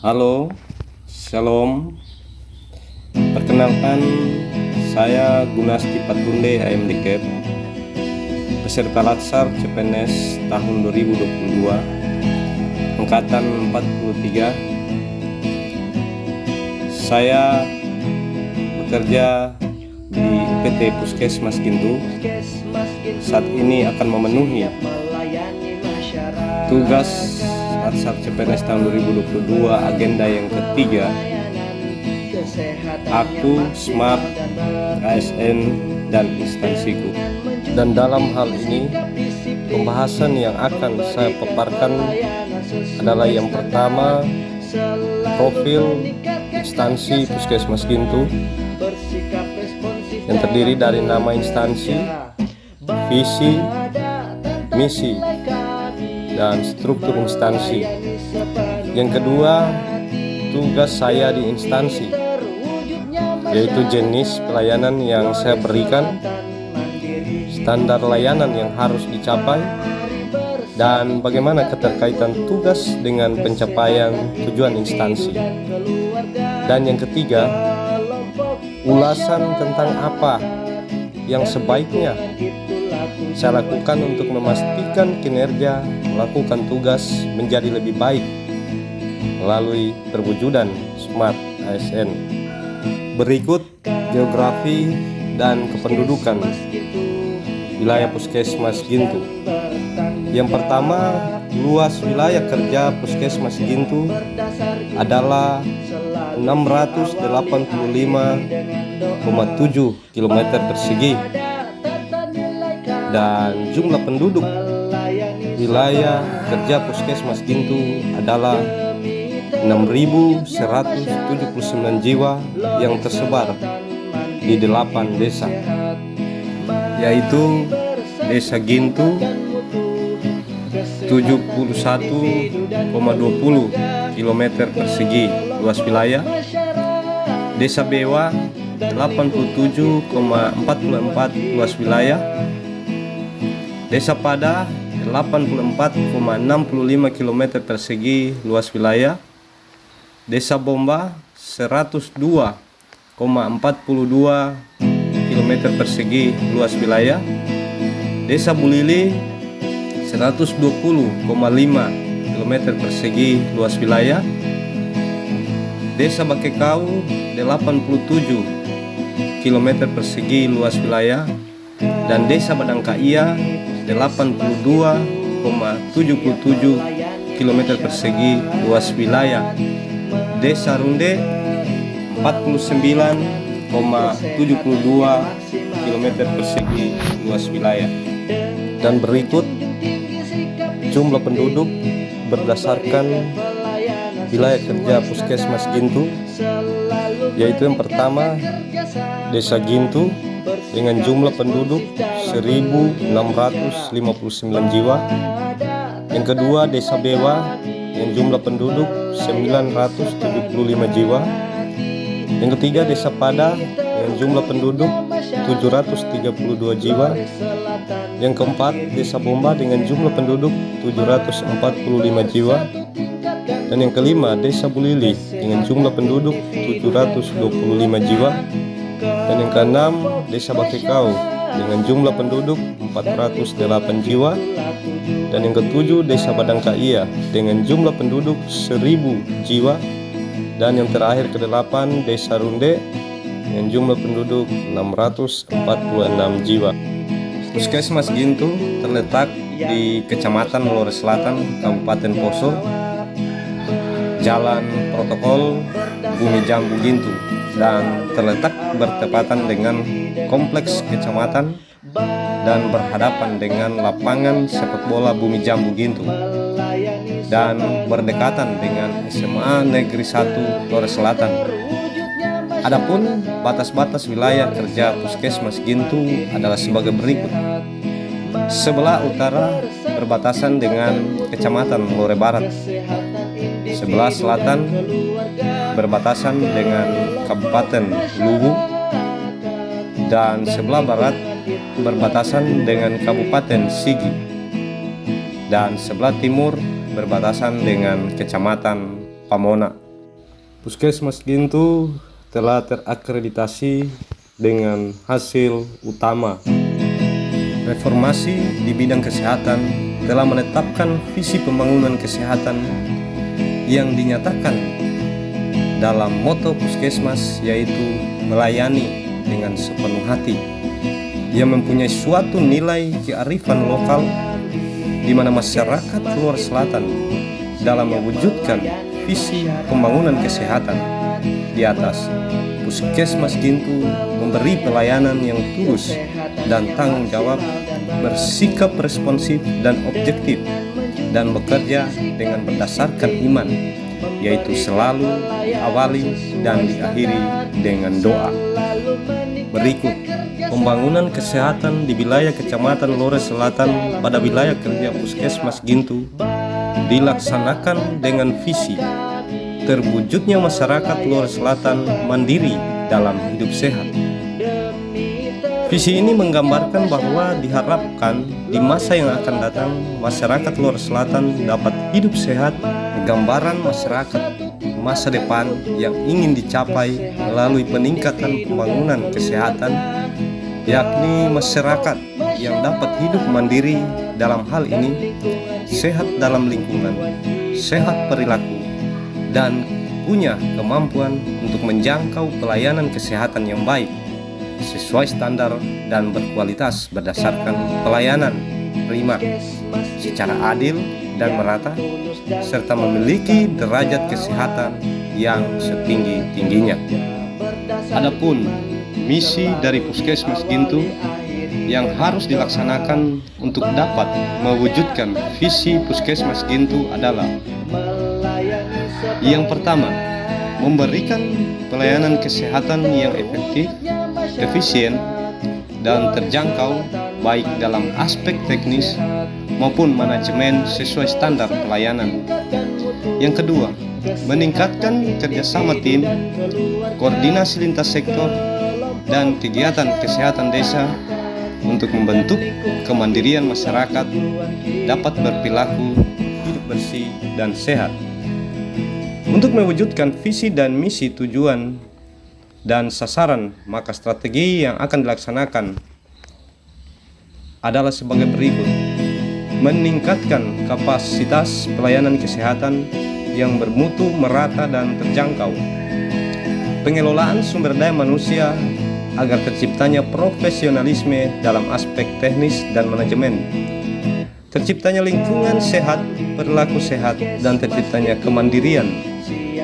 Halo, Shalom. Perkenalkan, saya Gunasti Patunde AMD Cap, peserta Latsar CPNS tahun 2022, angkatan 43. Saya bekerja di PT Puskesmas Gintu. Saat ini akan memenuhi tugas Latsar CPNS tahun 2022 agenda yang ketiga, aku, Smart, ASN, dan instansiku. Dan dalam hal ini, pembahasan yang akan saya paparkan adalah yang pertama, profil instansi Puskesmas Gintu yang terdiri dari nama instansi, visi, misi, dan struktur instansi. Yang kedua, tugas saya di instansi, yaitu jenis pelayanan yang saya berikan, standar layanan yang harus dicapai, dan bagaimana keterkaitan tugas dengan pencapaian tujuan instansi. Dan yang ketiga, ulasan tentang apa yang sebaiknya saya lakukan untuk memastikan kinerja melakukan tugas menjadi lebih baik melalui perwujudan Smart ASN. Berikut geografi dan kependudukan wilayah Puskesmas Gintu. Yang pertama, luas wilayah kerja Puskesmas Gintu adalah 685,7 km persegi, dan jumlah penduduk wilayah kerja Puskesmas Gintu adalah 6.179 jiwa yang tersebar di 8 desa, yaitu Desa Gintu 71,20 km persegi luas wilayah, Desa Bewa 87,44 luas wilayah, Desa Pada 84,65 km persegi luas wilayah, Desa Bomba 102,42 km persegi luas wilayah, Desa Bulili 120,5 km persegi luas wilayah, Desa Bakekau 87 km persegi luas wilayah, dan Desa Badangkaia 82,77 km persegi luas wilayah, Desa Runde 49,72 km persegi luas wilayah. Dan berikut jumlah penduduk berdasarkan wilayah kerja Puskesmas Gintu, yaitu yang pertama Desa Gintu dengan jumlah penduduk 1.659 jiwa. Yang kedua, Desa Bewa dengan jumlah penduduk 975 jiwa. Yang ketiga, Desa Pada dengan jumlah penduduk 732 jiwa. Yang keempat, Desa Bomba dengan jumlah penduduk 745 jiwa. Dan yang kelima, Desa Bulili dengan jumlah penduduk 725 jiwa. Dan yang keenam, Desa Bakekau dengan jumlah penduduk 408 jiwa. Dan yang ketujuh, Desa Badangkaia dengan jumlah penduduk 1000 jiwa. Dan yang terakhir ke-8, Desa Runde dengan jumlah penduduk 646 jiwa. Puskesmas Gintu terletak di Kecamatan Lore Selatan, Kabupaten Poso, Jalan Protokol Bumi Jambu Gintu, dan terletak bertepatan dengan Kompleks Kecamatan dan berhadapan dengan Lapangan Sepak Bola Bumi Jambu Gintu, dan berdekatan dengan SMA Negeri 1 Lore Selatan. Adapun batas-batas wilayah kerja Puskesmas Gintu adalah sebagai berikut. Sebelah utara berbatasan dengan Kecamatan Lore Barat, sebelah selatan berbatasan dengan Kabupaten Luwu, dan sebelah barat berbatasan dengan Kabupaten Sigi, dan sebelah timur berbatasan dengan Kecamatan Pamona. Puskesmas Gintu telah terakreditasi dengan hasil utama. Reformasi di bidang kesehatan telah menetapkan visi pembangunan kesehatan yang dinyatakan dalam moto Puskesmas, yaitu melayani dengan sepenuh hati, yang mempunyai suatu nilai kearifan lokal di mana masyarakat luar selatan dalam mewujudkan visi pembangunan kesehatan di atas. Puskesmas Gintu memberi pelayanan yang tulus dan tanggung jawab, bersikap responsif dan objektif, dan bekerja dengan berdasarkan iman, yaitu selalu diawali dan diakhiri dengan doa. Berikut pembangunan kesehatan di wilayah Kecamatan Lore Selatan pada wilayah kerja Puskesmas Gintu dilaksanakan dengan visi terwujudnya masyarakat Lore Selatan mandiri dalam hidup sehat. Visi ini menggambarkan bahwa diharapkan di masa yang akan datang masyarakat Lore Selatan dapat hidup sehat. Gambaran masyarakat masa depan yang ingin dicapai melalui peningkatan pembangunan kesehatan, yakni masyarakat yang dapat hidup mandiri dalam hal ini, sehat dalam lingkungan, sehat perilaku, dan punya kemampuan untuk menjangkau pelayanan kesehatan yang baik, sesuai standar dan berkualitas berdasarkan pelayanan prima, secara adil dan merata, serta memiliki derajat kesehatan yang setinggi-tingginya. Adapun misi dari Puskesmas Gintu yang harus dilaksanakan untuk dapat mewujudkan visi Puskesmas Gintu adalah: yang pertama, memberikan pelayanan kesehatan yang efektif, efisien, dan terjangkau baik dalam aspek teknis maupun manajemen sesuai standar pelayanan. Yang kedua, meningkatkan kerjasama tim, koordinasi lintas sektor, dan kegiatan kesehatan desa untuk membentuk kemandirian masyarakat dapat berperilaku hidup bersih dan sehat. Untuk mewujudkan visi dan misi, tujuan dan sasaran, maka strategi yang akan dilaksanakan adalah sebagai berikut: meningkatkan kapasitas pelayanan kesehatan yang bermutu, merata, dan terjangkau, pengelolaan sumber daya manusia agar terciptanya profesionalisme dalam aspek teknis dan manajemen, terciptanya lingkungan sehat, perilaku sehat, dan terciptanya kemandirian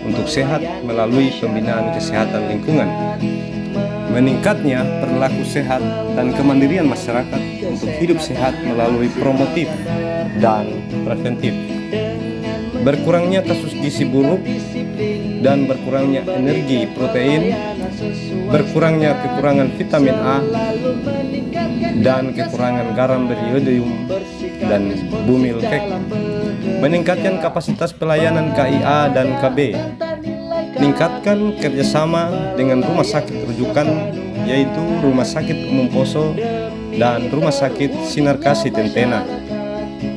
untuk sehat melalui pembinaan kesehatan lingkungan, meningkatnya perilaku sehat dan kemandirian masyarakat untuk hidup sehat melalui promotif dan preventif, berkurangnya kasus gizi buruk dan berkurangnya energi protein, berkurangnya kekurangan vitamin A dan kekurangan garam beriodium dan bumil kek, meningkatkan kapasitas pelayanan KIA dan KB, meningkatkan kerjasama dengan rumah sakit rujukan, yaitu Rumah Sakit Umum Poso dan Rumah Sakit Sinar Kasih Tentena,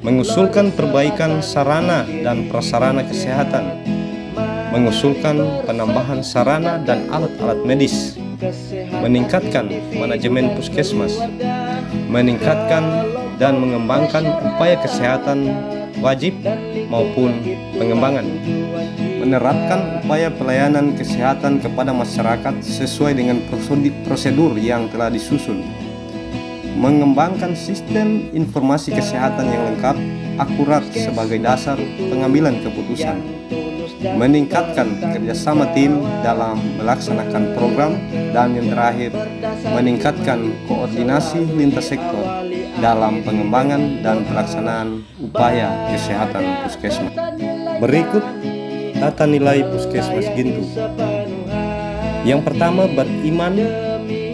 mengusulkan perbaikan sarana dan prasarana kesehatan, mengusulkan penambahan sarana dan alat-alat medis, meningkatkan manajemen puskesmas, meningkatkan dan mengembangkan upaya kesehatan wajib maupun pengembangan, menerapkan upaya pelayanan kesehatan kepada masyarakat sesuai dengan prosedur yang telah disusun, mengembangkan sistem informasi kesehatan yang lengkap, akurat sebagai dasar pengambilan keputusan, meningkatkan kerjasama tim dalam melaksanakan program, dan yang terakhir, meningkatkan koordinasi lintas sektor dalam pengembangan dan pelaksanaan upaya kesehatan puskesmas. Berikut tata nilai Puskesmas Gintu. Yang pertama, beriman,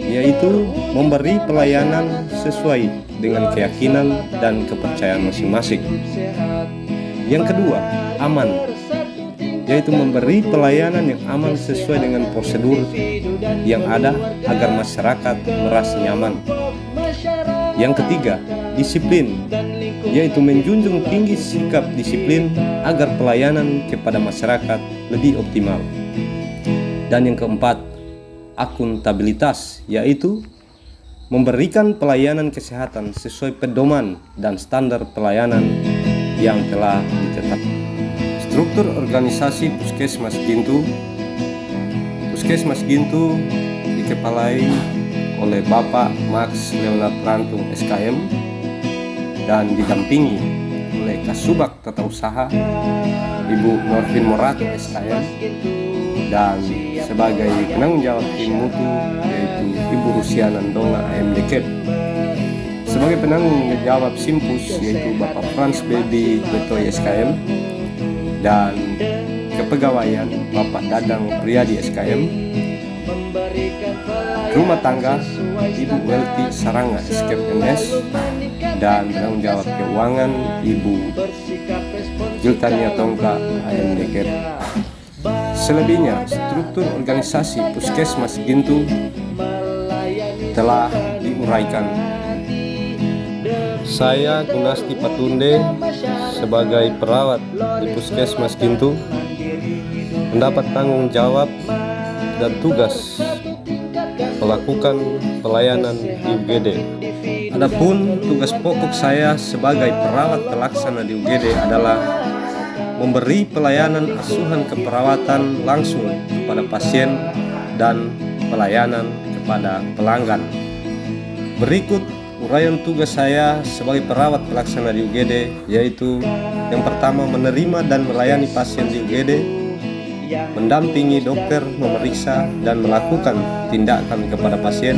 yaitu memberi pelayanan sesuai dengan keyakinan dan kepercayaan masing-masing. Yang kedua, aman, yaitu memberi pelayanan yang aman sesuai dengan prosedur yang ada agar masyarakat merasa nyaman. Yang ketiga, disiplin, yaitu menjunjung tinggi sikap disiplin agar pelayanan kepada masyarakat lebih optimal. Dan yang keempat, akuntabilitas, yaitu memberikan pelayanan kesehatan sesuai pedoman dan standar pelayanan yang telah ditetapkan. Struktur organisasi Puskesmas Gintu. Puskesmas Gintu dikepalai oleh Bapak Max Leonard Rantung SKM dan didampingi oleh Kasubag Tata Usaha Ibu Norvin Morat SKM, dan sebagai penanggung jawab tim mutu yaitu Ibu Rusiana Ndonga AMDK. Sebagai penanggung jawab Simpus yaitu Bapak Frans Baby Betoy SKM, dan kepegawaian Bapak Dadang Priyadi SKM. Rumah tangga Ibu Welti Saranga SKM MS, dan penanggung jawab keuangan Ibu Jultania Tongka AMDK. Selebihnya, struktur organisasi Puskesmas Gintu telah diuraikan. Saya Gunasti Patunde sebagai perawat di Puskesmas Gintu mendapat tanggung jawab dan tugas melakukan pelayanan di UGD. Adapun tugas pokok saya sebagai perawat pelaksana di UGD adalah memberi pelayanan asuhan keperawatan langsung kepada pasien dan pelayanan kepada pelanggan. Berikut uraian tugas saya sebagai perawat pelaksana di UGD, yaitu yang pertama, menerima dan melayani pasien di UGD, mendampingi dokter memeriksa dan melakukan tindakan kepada pasien,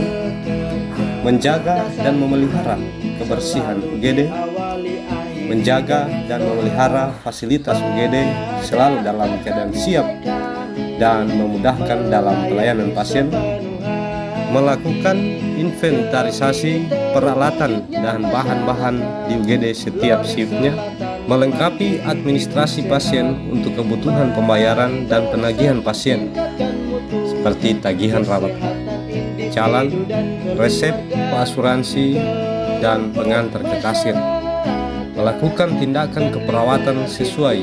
menjaga dan memelihara kebersihan UGD, menjaga dan memelihara fasilitas UGD selalu dalam keadaan siap dan memudahkan dalam pelayanan pasien, melakukan inventarisasi peralatan dan bahan-bahan di UGD setiap shiftnya, melengkapi administrasi pasien untuk kebutuhan pembayaran dan penagihan pasien seperti tagihan rawat jalan, resep, asuransi, dan pengantar ke kasir, melakukan tindakan keperawatan sesuai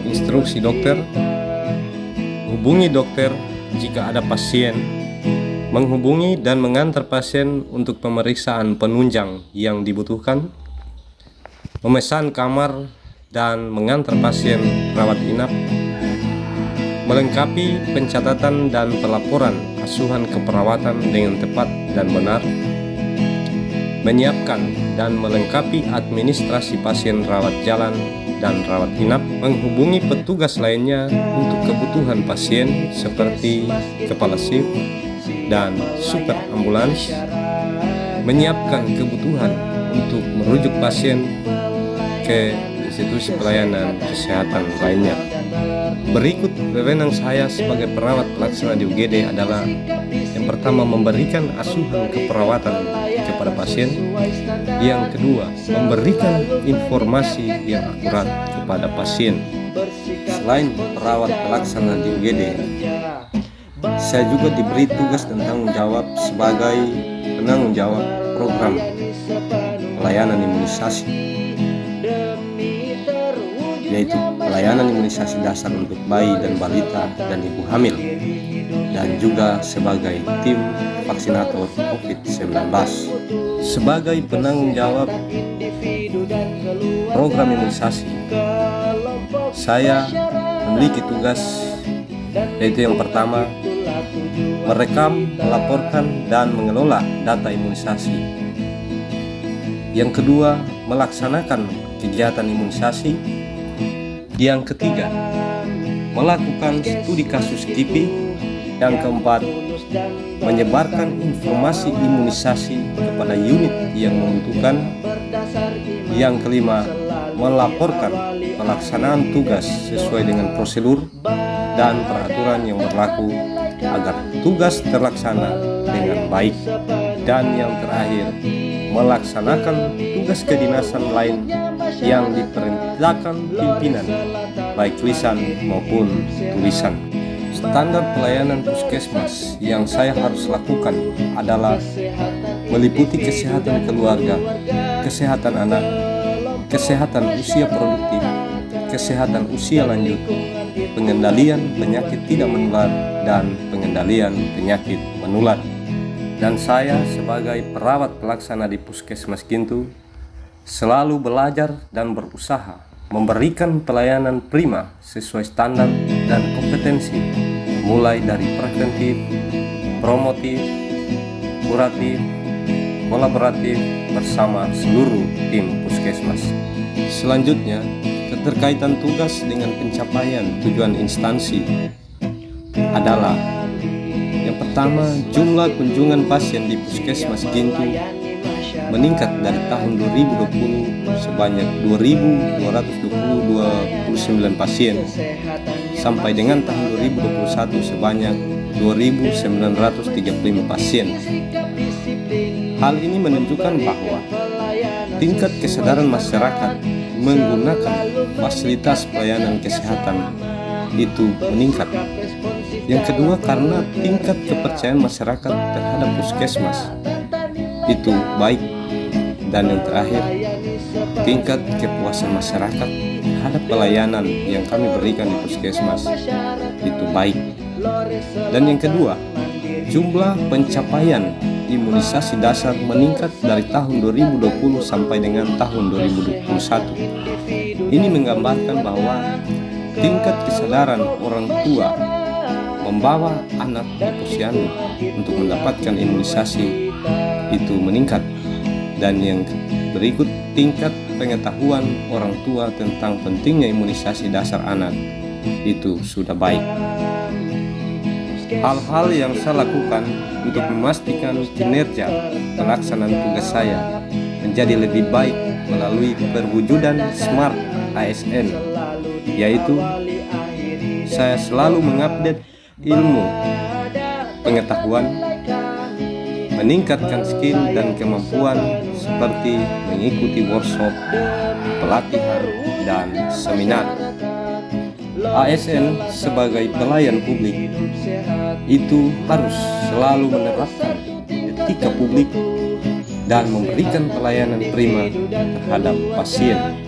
instruksi dokter, hubungi dokter jika ada pasien, menghubungi dan mengantar pasien untuk pemeriksaan penunjang yang dibutuhkan, memesan kamar dan mengantar pasien rawat inap, melengkapi pencatatan dan pelaporan asuhan keperawatan dengan tepat dan benar, menyiapkan dan melengkapi administrasi pasien rawat jalan dan rawat inap, menghubungi petugas lainnya untuk kebutuhan pasien seperti kepala shift dan super ambulans, menyiapkan kebutuhan untuk merujuk pasien ke institusi pelayanan kesehatan lainnya. Berikut wewenang saya sebagai perawat pelaksana di UGD adalah yang pertama, memberikan asuhan keperawatan kepada pasien, yang kedua, memberikan informasi yang akurat kepada pasien. Selain perawat pelaksana di UGD, saya juga diberi tugas dan tanggung jawab sebagai penanggung jawab program pelayanan imunisasi, yaitu pelayanan imunisasi dasar untuk bayi dan balita dan ibu hamil, dan juga sebagai tim vaksinator COVID-19. Sebagai penanggung jawab program imunisasi, saya memiliki tugas, yaitu yang pertama, merekam, melaporkan, dan mengelola data imunisasi. Yang kedua, melaksanakan kegiatan imunisasi. Yang ketiga, melakukan studi kasus KIPI. Yang keempat, menyebarkan informasi imunisasi kepada unit yang membutuhkan. Yang kelima, melaporkan pelaksanaan tugas sesuai dengan prosedur dan peraturan yang berlaku agar tugas terlaksana dengan baik. Dan yang terakhir, melaksanakan tugas kedinasan lain yang diperintahkan pimpinan, baik lisan maupun tulisan. Standar pelayanan puskesmas yang saya harus lakukan adalah meliputi kesehatan keluarga, kesehatan anak, kesehatan usia produktif, kesehatan usia lanjut, pengendalian penyakit tidak menular dan pengendalian penyakit menular. Dan saya sebagai perawat pelaksana di Puskesmas Gintu selalu belajar dan berusaha memberikan pelayanan prima sesuai standar dan kompetensi, mulai dari preventif, promotif, kuratif, kolaboratif bersama seluruh tim Puskesmas. Selanjutnya, keterkaitan tugas dengan pencapaian tujuan instansi adalah yang pertama, jumlah kunjungan pasien di Puskesmas Gintu meningkat dari tahun 2020 sebanyak 2.229 pasien sampai dengan tahun 2021 sebanyak 2.935 pasien. Hal ini menunjukkan bahwa tingkat kesadaran masyarakat menggunakan fasilitas pelayanan kesehatan itu meningkat. Yang kedua, karena tingkat kepercayaan masyarakat terhadap Puskesmas itu baik. Dan yang terakhir, tingkat kepuasan masyarakat terhadap pelayanan yang kami berikan di Puskesmas itu baik. Dan yang kedua, jumlah pencapaian imunisasi dasar meningkat dari tahun 2020 sampai dengan tahun 2021. Ini menggambarkan bahwa tingkat kesadaran orang tua membawa anak di posyandu untuk mendapatkan imunisasi itu meningkat. Dan yang berikut, tingkat pengetahuan orang tua tentang pentingnya imunisasi dasar anak itu sudah baik. Hal-hal yang saya lakukan untuk memastikan kinerja pelaksanaan tugas saya menjadi lebih baik melalui perwujudan Smart ASN, yaitu saya selalu mengupdate ilmu, pengetahuan, meningkatkan skill dan kemampuan seperti mengikuti workshop, pelatihan, dan seminar. ASN sebagai pelayan publik itu harus selalu menerapkan etika publik dan memberikan pelayanan prima terhadap pasien.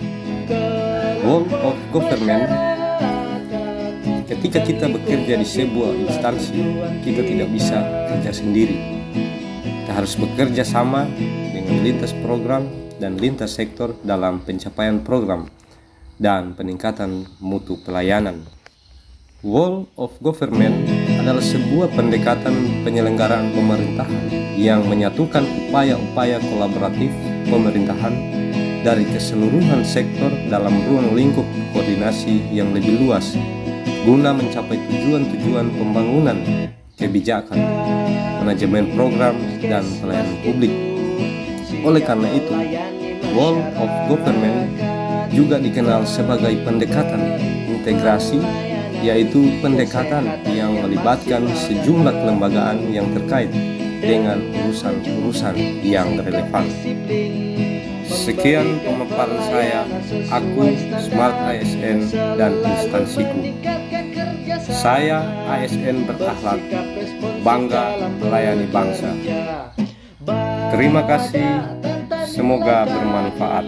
Role of government: ketika kita bekerja di sebuah instansi, kita tidak bisa kerja sendiri. Kita harus bekerja sama dengan lintas program dan lintas sektor dalam pencapaian program dan peningkatan mutu pelayanan. Role of government adalah sebuah pendekatan penyelenggaraan pemerintahan yang menyatukan upaya-upaya kolaboratif pemerintahan dari keseluruhan sektor dalam ruang lingkup koordinasi yang lebih luas guna mencapai tujuan-tujuan pembangunan, kebijakan, manajemen program, dan pelayanan publik. Oleh karena itu, role of government juga dikenal sebagai pendekatan integrasi, yaitu pendekatan yang melibatkan sejumlah kelembagaan yang terkait dengan urusan-urusan yang relevan. Sekian pemaparan saya, aku Smart ASN dan instansiku. Saya ASN berakhlak, bangga melayani bangsa. Terima kasih, semoga bermanfaat.